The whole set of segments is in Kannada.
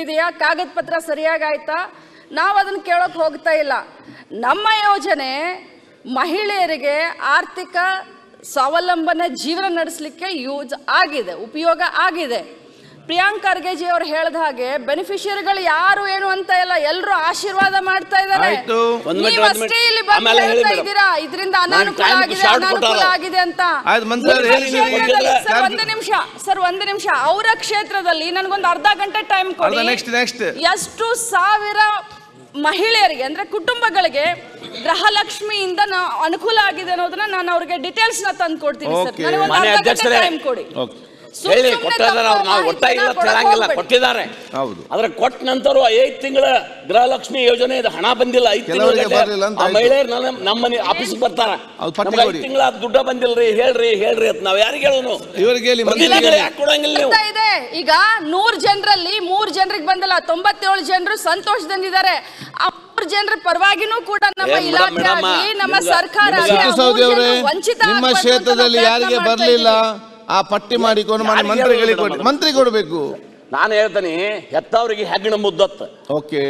ಬಿಟ್ಟಿದೆಯಾ, ಕಾಗದ ಪತ್ರ ಸರಿಯಾಗಿ ಆಯ್ತಾ, ನಾವು ಅದನ್ನು ಕೇಳೋಕೆ ಹೋಗ್ತಾ ಇಲ್ಲ. ನಮ್ಮ ಯೋಜನೆ ಮಹಿಳೆಯರಿಗೆ ಆರ್ಥಿಕ ಸ್ವಾವಲಂಬನೆ ಜೀವನ ನಡೆಸಲಿಕ್ಕೆ ಯೂಸ್ ಆಗಿದೆ, ಉಪಯೋಗ ಆಗಿದೆ. ಪ್ರಿಯಾಂಕ್ ಖರ್ಗೆಜಿ ಅವರು ಹೇಳಿದ ಹಾಗೆ ಬೆನಿಫಿಷಿಯರಿಗಳು ಯಾರು ಏನು ಅಂತ ಇಲ್ಲ, ಎಲ್ಲರೂ ಆಶೀರ್ವಾದ ಮಾಡ್ತಾ ಇದ್ದಾರೆ. ನೀವಷ್ಟೇ ಇಲ್ಲಿ ಬಂದು ಹೇಳ್ತಾ ಇದ್ದೀರಾ ಇದರಿಂದ ಅನಾನುಕೂಲ ಆಗಿದೆ ಅನಾನುಕೂಲ ಆಗಿದೆ ಅಂತ. ಸರ್ ಒಂದು ನಿಮಿಷ, ಅವರ ಕ್ಷೇತ್ರದಲ್ಲಿ ನನಗೊಂದು ಅರ್ಧ ಗಂಟೆ ಟೈಮ್ ಕೊಡಿ. ಎಷ್ಟು ಸಾವಿರ ಮಹಿಳೆಯರಿಗೆ ಅಂದ್ರೆ ಕುಟುಂಬಗಳಿಗೆ ಗೃಹಲಕ್ಷ್ಮಿಯಿಂದ ಅನುಕೂಲ ಆಗಿದೆ ಅನ್ನೋದನ್ನ ನಾನು ಅವ್ರಿಗೆ ಡೀಟೇಲ್ಸ್ ನ ತಂದು ಕೊಡ್ತೀನಿ ಸರ್. ನನಗೊಂದು ಅರ್ಧ ಗಂಟೆ ಟೈಮ್ ಕೊಡಿ. ಹೇಳಿ ಕೊಟ್ಟಿದ್ದಾರೆ ಅವ್ರು, ನಾವು ಒಟ್ಟಾಗಿಲ್ಲ ಹೇಳಂಗಿಲ್ಲ, ಕೊಟ್ಟಿದ್ದಾರೆ. ಆದ್ರೆ ಕೊಟ್ಟ ನಂತರ 5 ತಿಂಗಳ ಗೃಹಲಕ್ಷ್ಮಿ ಯೋಜನೆ ಹಣ ಬಂದಿಲ್ಲ. 5 ತಿಂಗಳ ಮಹಿಳೆಯರು ನಮ್ಮನೆ ಆಫೀಸ್ ಬರ್ತಾರ, 5 ತಿಂಗಳ ದುಡ್ಡ ಬಂದಿಲ್ರಿ ಹೇಳ್ರಿ ಅಂತ ನಾವ್ ಯಾರಿಗೆ ಹೇಳೋನು? ಯಾಕೆ ಕೊಡಂಗಿಲ್ಲ ನೀವು? ಈಗ 100 ಜನರಲ್ಲಿ 3 ಜನರಿಗೆ ಬಂದಿಲ್ಲ, 97 ಜನರು ಸಂತೋಷದಿಂದಿದ್ದಾರೆ. 3 ಜನರ ಪರವಾಗಿನೂ ಕೂಡ ನಮ್ಮ ಇಲಾಖೆ ಆಗಲಿ ನಮ್ಮ ಸರ್ಕಾರ ವಂಚಿತ ನಿಮ್ಮ ಕ್ಷೇತ್ರದಲ್ಲಿ ಯಾರಿಗೆ ಬರಲಿಲ್ಲ ಆ ಪಟ್ಟಿ ಮಾಡಿಕೊಂಡು ಮಂತ್ರಿ ಕೊಡಬೇಕು. ನಾನು ಹೇಳ್ತೇನೆ, ಹೆತ್ತವರಿಗೆ ಹೆಗ್ಗಣ ಮುದ್ದತ್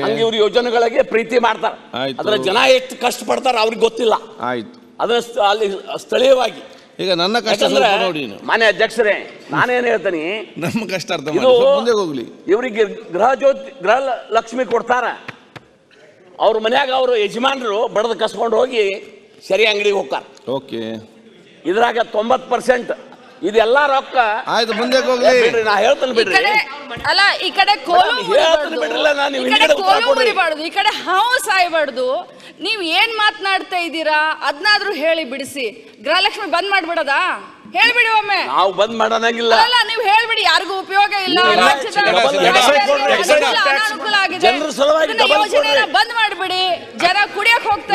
ಹಂಗೆ ಇವ್ರ ಯೋಜನೆಗಳಿಗೆ ಪ್ರೀತಿ ಮಾಡ್ತಾರ. ಅದ್ರ ಜನ ಎಷ್ಟು ಕಷ್ಟ ಪಡ್ತಾರ ಅವ್ರಿಗೆ ಗೊತ್ತಿಲ್ಲ. ಆಯ್ತು, ಅದನ್ನ ಅಲ್ಲಿ ಸ್ಥಳೀಯವಾಗಿ ಈಗ ನನ್ನ ಕಷ್ಟ ನೋಡಿ. ಮಾನ್ಯ ಅಧ್ಯಕ್ಷರೇ, ನಾನೇನ್ ಹೇಳ್ತೇನೆ, ನಮ್ಮ ಕಷ್ಟ ಅರ್ಥ ಮುಂದೆ ಹೋಗ್ಲಿ. ಇವರಿಗೆ ಗೃಹ ಲಕ್ಷ್ಮಿ ಕೊಡ್ತಾರ, ಅವ್ರ ಮನ್ಯಾಗ ಅವರು ಯಜಮಾನರು ಬಡದ ಕಸ್ಕೊಂಡು ಹೋಗಿ ಸರಿ ಅಂಗಡಿಗೆ ಹೋಗ್ತಾರ. ಇದ್ರಾಗ 90% ಇದೆಲ್ಲ ರೊಕ್ಕ. ಆಯ್ತು, ಮುಂದೆ ಹೋಗ್ಲಿ. ನಾ ಹೇಳ್ತೇನೆ ಬಿಡ್ರಿ. ಅಲ್ಲ, ಈ ಕಡೆ ಕೋಲು ಮುರಿಬಾರ್ದು, ಈ ಕಡೆ ಹಾವು ಸಾಯ್ಬಾರ್ದು. ನೀವ್ ಏನ್ ಮಾತನಾಡ್ತಾ ಇದ್ದೀರಾ ಅದನ್ನಾದ್ರೂ ಹೇಳಿ ಬಿಡಿಸಿ. ಗೃಹಲಕ್ಷ್ಮಿ ಬಂದ್ ಮಾಡ್ಬಿಡೋದಾ? ಹೇಳ್ಬಿಡಿ ಒಮ್ಮೆ. ನಾವು ಬಂದ್ ಮಾಡೋಣಂಗಿಲ್ಲ. ಅಲ್ಲ, ನೀವು ಹೇಳ್ಬಿಡಿ, ಯಾರಿಗೂ ಉಪಯೋಗ ಇಲ್ಲ, ಅನಾನುಕೂಲ ಆಗಿದೆ, ಯೋಜನೆ ಬಂದ್ ಮಾಡ್ಬಿಡಿ. ಜನ ಕುಡಿಯಕ್ ಹೋಗ್ತಾ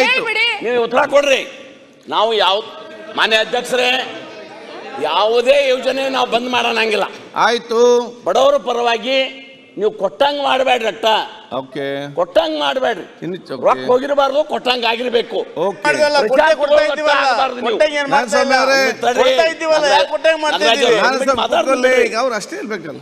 ಹೇಳ್ಬಿಡಿ. ನೀವು ಉತ್ತರ ಕೊಡ್ರಿ. ನಾವು ಮಾನ್ಯ ಅಧ್ಯಕ್ಷರೇ, ಯಾವುದೇ ಯೋಜನೆ ನಾವು ಬಂದ್ ಮಾಡೋಣಂಗಿಲ್ಲ. ಆಯ್ತು, ಬಡವರ ಪರವಾಗಿ ನೀವು ಕೊಟ್ಟಂಗ್ ಮಾಡಬೇಡ್ರಿ. ಕೊಟ್ಟಂಗ್ ಮಾಡಬೇಡ್ರಿ, ರೊಕ್ಕ ಹೋಗಿರಬಾರ್ದು, ಕೊಟ್ಟಂಗ್ ಆಗಿರ್ಬೇಕು. ಅವ್ರು ಅಷ್ಟೇ ಹೇಳ್ಬೇಕಲ್ಲ.